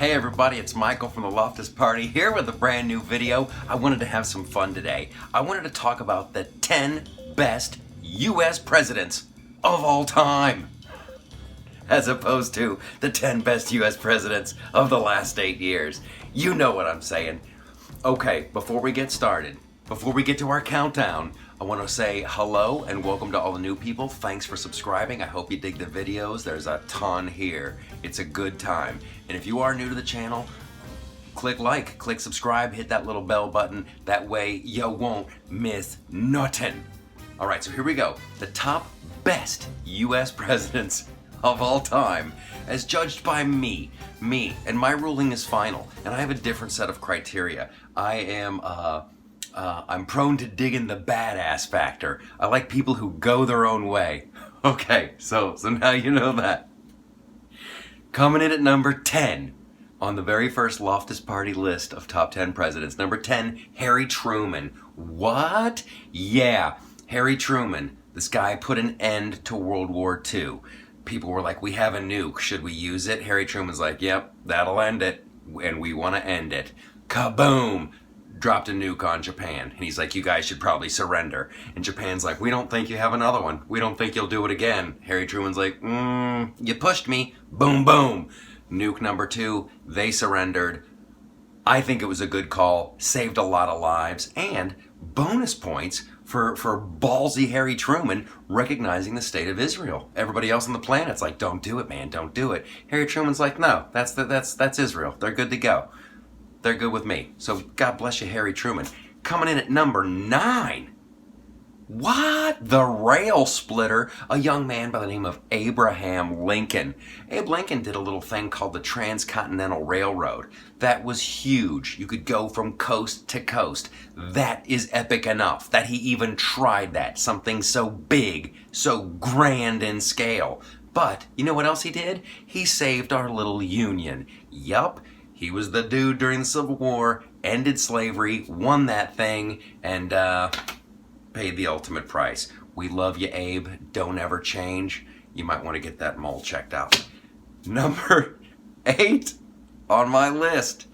Hey everybody, it's Michael from the Loftus Party here with a brand new video. I wanted to have some fun today. I wanted to talk about the 10 best US presidents of all time, as opposed to the 10 best US presidents of the last 8 years. You know what I'm saying. Okay, before we get started, before we get to our countdown, I want to say hello and welcome to all the new people. Thanks for subscribing. I hope you dig the videos. There's a ton here. It's a good time. And if you are new to the channel, click like, click subscribe, hit that little bell button. That way you won't miss nothing. All right, so here we go. The top best US presidents of all time, as judged by me, and my ruling is final. And I have a different set of criteria. I'm prone to digging the badass factor. I like people who go their own way. Okay, so now you know that. Coming in at number 10 on the very first Loftus Party list of top 10 presidents. Number 10, Harry Truman. What? Yeah, Harry Truman. This guy put an end to World War II. People were like, we have a nuke. Should we use it? Harry Truman's like, yep, that'll end it. And we want to end it. Kaboom! Dropped a nuke on Japan. And he's like, you guys should probably surrender. And Japan's like, we don't think you have another one. We don't think you'll do it again. Harry Truman's like, you pushed me. Boom, boom. Nuke number 2. They surrendered. I think it was a good call. Saved a lot of lives. And bonus points for ballsy Harry Truman recognizing the state of Israel. Everybody else on the planet's like, don't do it, man. Don't do it. Harry Truman's like, no, that's Israel. They're good to go. They're good with me. So God bless you, Harry Truman. Coming in at number 9. What? The rail splitter, a young man by the name of Abraham Lincoln. Abe Lincoln did a little thing called the Transcontinental Railroad. That was huge. You could go from coast to coast. That is epic enough that he even tried that. Something so big, so grand in scale. But you know what else he did? He saved our little union. Yup. He was the dude during the Civil War, ended slavery, won that thing, and paid the ultimate price. We love you, Abe. Don't ever change. You might want to get that mole checked out. Number 8 on my list,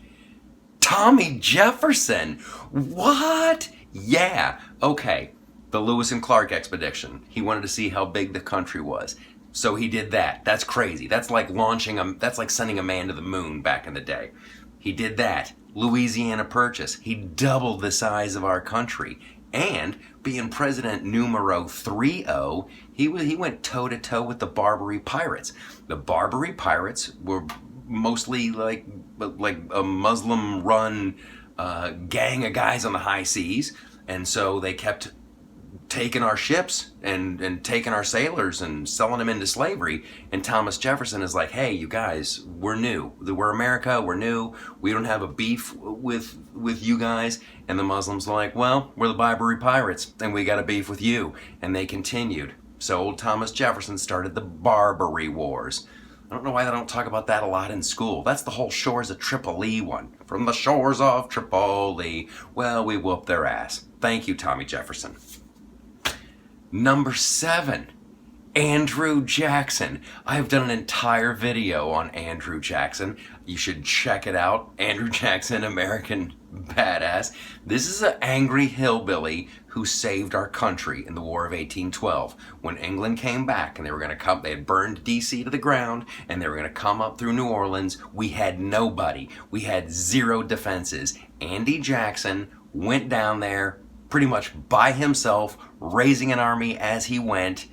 Tommy Jefferson. What? Yeah. Okay. The Lewis and Clark expedition. He wanted to see how big the country was. So he did that. That's crazy. That's like that's like sending a man to the moon back in the day. He did that. Louisiana Purchase. He doubled the size of our country. And being president numero 30, he went toe-to-toe with the Barbary Pirates. The Barbary Pirates were mostly like a Muslim-run gang of guys on the high seas. And so they kept taking our ships and taking our sailors and selling them into slavery. And Thomas Jefferson is like, hey, you guys, we're new. We're America, we're new. We don't have a beef with you guys. And the Muslims are like, well, we're the Barbary Pirates and we got a beef with you. And they continued. So old Thomas Jefferson started the Barbary Wars. I don't know why they don't talk about that a lot in school. That's the whole Shores of Tripoli one. From the shores of Tripoli. Well, we whooped their ass. Thank you, Tommy Jefferson. Number 7, Andrew Jackson. I've done an entire video on Andrew Jackson. You should check it out. Andrew Jackson, American badass. This is an angry hillbilly who saved our country in the War of 1812. When England came back and they were going to come, they had burned DC to the ground and they were going to come up through New Orleans. We had nobody. We had 0 defenses. Andy Jackson went down there pretty much by himself, raising an army as he went.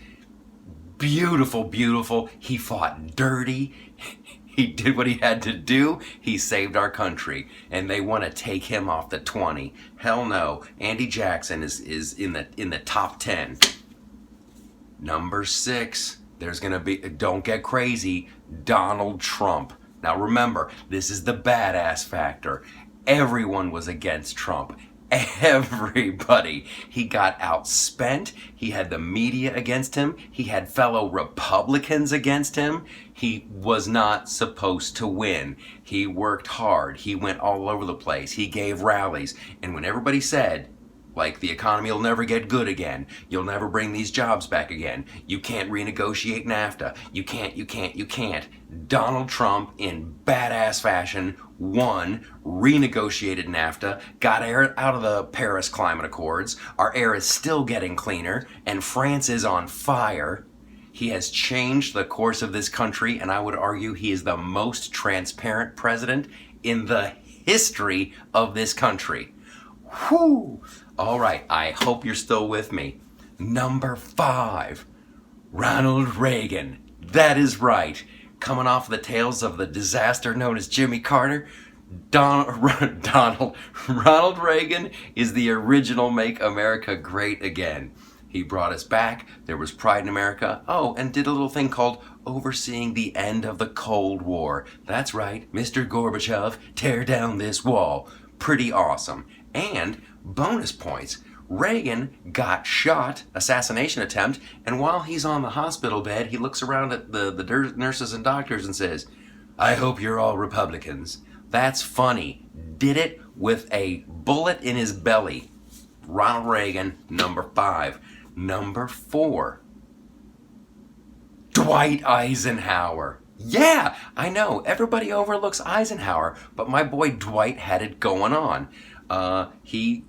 Beautiful, beautiful. He fought dirty. He did what he had to do. He saved our country. And they want to take him off the 20. Hell no. Andy Jackson is in the top 10. Number 6. There's going to be, don't get crazy, Donald Trump. Now remember, this is the badass factor. Everyone was against Trump. Everybody. He got outspent. He had the media against him. He had fellow Republicans against him. He was not supposed to win. He worked hard. He went all over the place. He gave rallies. And when everybody said, Like, the economy will never get good again. You'll never bring these jobs back again. You can't renegotiate NAFTA. You can't. Donald Trump, in badass fashion, won, renegotiated NAFTA, got out of the Paris Climate Accords. Our air is still getting cleaner, and France is on fire. He has changed the course of this country, and I would argue he is the most transparent president in the history of this country. Whew! All right, I hope you're still with me. Number 5, Ronald Reagan. That is right. Coming off the tails of the disaster known as Jimmy Carter, Ronald Reagan is the original Make America Great Again. He brought us back. There was pride in America. Oh, and did a little thing called overseeing the end of the Cold War. That's right, Mr. Gorbachev, tear down this wall. Pretty awesome. And bonus points, Reagan got shot, assassination attempt, and while he's on the hospital bed, he looks around at the nurses and doctors and says, "I hope you're all Republicans." That's funny. Did it with a bullet in his belly. Ronald Reagan, number 5. Number 4, Dwight Eisenhower. Yeah, I know, everybody overlooks Eisenhower, but my boy Dwight had it going on. He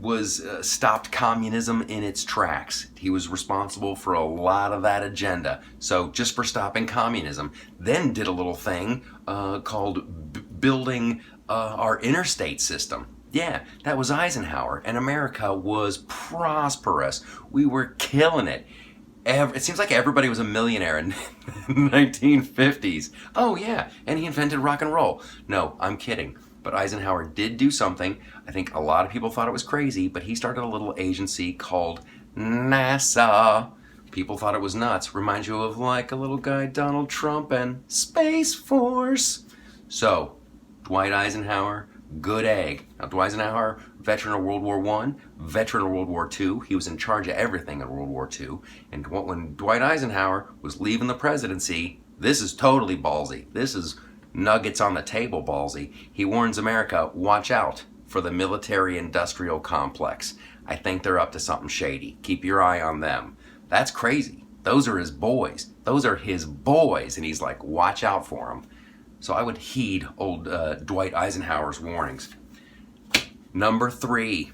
was stopped communism in its tracks. He was responsible for a lot of that agenda. So just for stopping communism, then did a little thing called building our interstate system. Yeah, that was Eisenhower, and America was prosperous. We were killing it. It seems like everybody was a millionaire in the 1950s. Oh yeah, and he invented rock and roll. No, I'm kidding. But Eisenhower did do something. I think a lot of people thought it was crazy, but he started a little agency called NASA. People thought it was nuts. Reminds you of like a little guy, Donald Trump, and Space Force. So, Dwight Eisenhower, good egg. Now, Dwight Eisenhower, veteran of World War I, veteran of World War II. He was in charge of everything in World War II. And when Dwight Eisenhower was leaving the presidency, this is totally ballsy. This is nuggets on the table ballsy. He warns America, watch out for the military-industrial complex. I think they're up to something shady. Keep your eye on them. That's crazy. Those are his boys. Those are his boys. And he's like, watch out for them. So I would heed old Dwight Eisenhower's warnings. Number 3,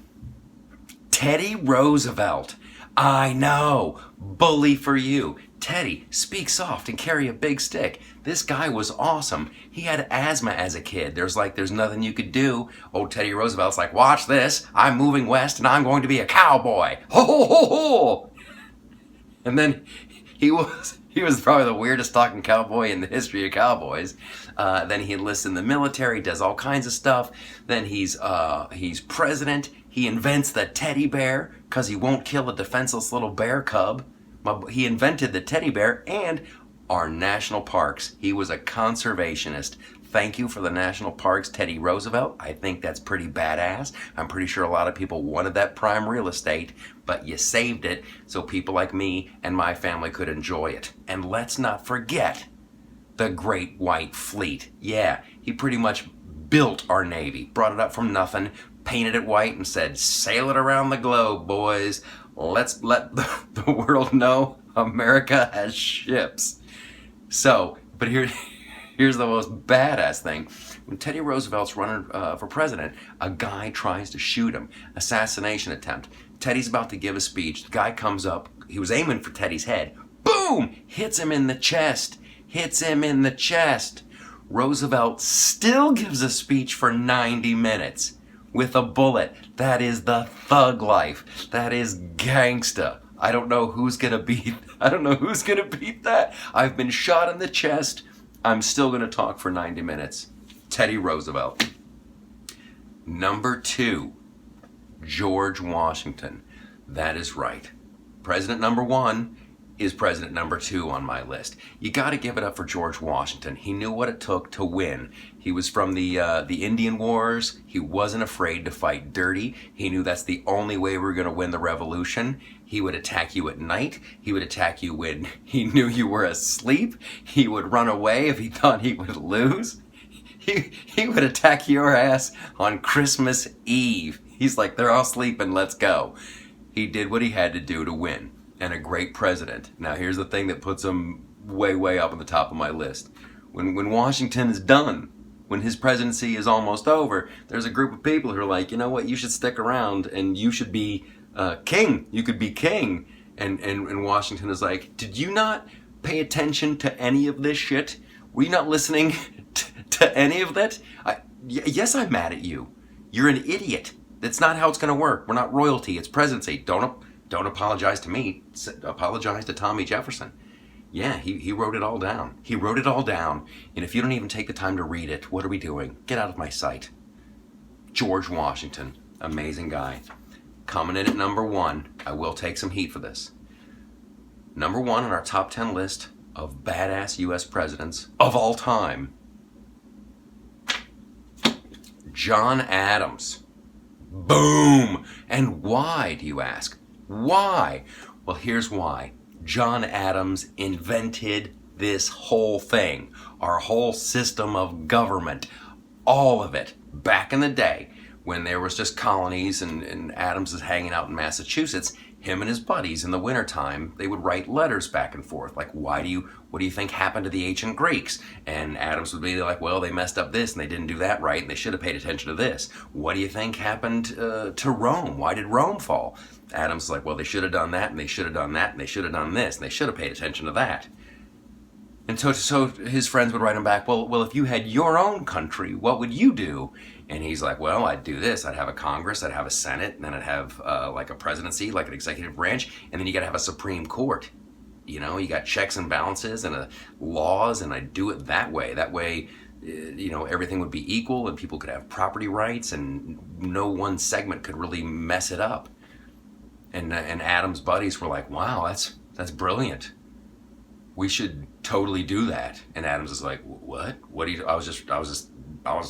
Teddy Roosevelt. I know, bully for you. Teddy, speak soft and carry a big stick. This guy was awesome. He had asthma as a kid. There's nothing you could do. Old Teddy Roosevelt's like, watch this. I'm moving west and I'm going to be a cowboy. Ho, ho, ho, ho. And then he was probably the weirdest talking cowboy in the history of cowboys. Then he enlists in the military, does all kinds of stuff. Then he's president. He invents the teddy bear because he won't kill a defenseless little bear cub. He invented the teddy bear and our national parks. He was a conservationist. Thank you for the national parks, Teddy Roosevelt. I think that's pretty badass. I'm pretty sure a lot of people wanted that prime real estate, but you saved it so people like me and my family could enjoy it. And let's not forget the Great White Fleet. Yeah, he pretty much built our Navy, brought it up from nothing, painted it white and said, sail it around the globe, boys. Let's let the world know America has ships. So, but here's the most badass thing. When Teddy Roosevelt's running for president, a guy tries to shoot him. Assassination attempt. Teddy's about to give a speech. The guy comes up. He was aiming for Teddy's head. Boom! Hits him in the chest. Hits him in the chest. Roosevelt still gives a speech for 90 minutes with a bullet. That is the thug life. That is gangsta. I don't know who's gonna beat that. I've been shot in the chest. I'm still gonna talk for 90 minutes. Teddy Roosevelt. Number 2, George Washington. That is right. President number 1 is president number 2 on my list. You gotta give it up for George Washington. He knew what it took to win. He was from the Indian Wars. He wasn't afraid to fight dirty. He knew that's the only way we were gonna win the revolution. He would attack you at night. He would attack you when he knew you were asleep. He would run away if he thought he would lose. he would attack your ass on Christmas Eve. He's like, they're all sleeping, let's go. He did what he had to do to win, and a great president. Now here's the thing that puts him way up on the top of my list. When Washington is done, when his presidency is almost over, there's a group of people who are like, you know what, you should stick around and you should be king. You could be king. And Washington is like, did you not pay attention to any of this shit? Were you not listening to any of that? Yes, I'm mad at you. You're an idiot. That's not how it's going to work. We're not royalty. It's presidency. Don't apologize to me. Apologize to Tommy Jefferson. Yeah, he wrote it all down. He wrote it all down. And if you don't even take the time to read it, what are we doing? Get out of my sight. George Washington. Amazing guy. Coming in at number 1. I will take some heat for this. Number 1 on our top 10 list of badass U.S. presidents of all time. John Adams. Boom! And why, do you ask? Why? Well, here's why. John Adams invented this whole thing, our whole system of government, all of it, back in the day when there was just colonies and Adams is hanging out in Massachusetts. Him and his buddies in the wintertime, they would write letters back and forth, like, what do you think happened to the ancient Greeks? And Adams would be like, well, they messed up this and they didn't do that right and they should have paid attention to this. What do you think happened to Rome? Why did Rome fall? Adams is like, well, they should have done that and they should have done that and they should have done this and they should have paid attention to that. And so his friends would write him back, well, if you had your own country, what would you do? And he's like, well, I'd do this. I'd have a Congress, I'd have a Senate, and then I'd have like a presidency, like an executive branch, and then you got to have a Supreme Court. You know, you got checks and balances and laws, and I'd do it that way. That way, everything would be equal and people could have property rights and no one segment could really mess it up. And Adam's buddies were like, wow, that's brilliant. We should totally do that. And Adams is like, what? What do you? I was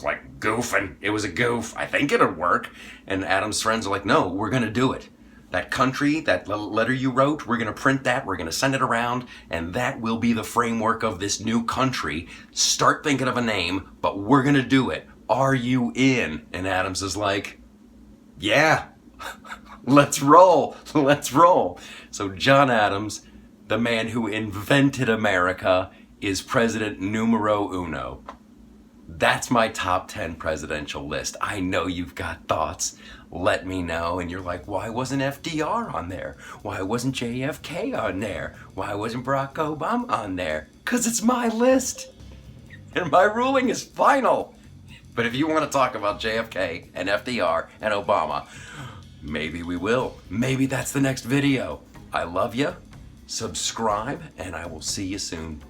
like goofing. It was a goof. I think it'll work. And Adam's friends are like, no, we're gonna do it. That country, that letter you wrote, we're gonna print that. We're gonna send it around, and that will be the framework of this new country. Start thinking of a name, but we're gonna do it. Are you in? And Adams is like, yeah, let's roll. Let's roll. So John Adams, the man who invented America, is president numero uno. That's my top 10 presidential list. I know you've got thoughts. Let me know. And you're like, why wasn't FDR on there? Why wasn't JFK on there? Why wasn't Barack Obama on there? Because it's my list. And my ruling is final. But if you want to talk about JFK and FDR and Obama, maybe we will. Maybe that's the next video. I love you. Subscribe, and I will see you soon.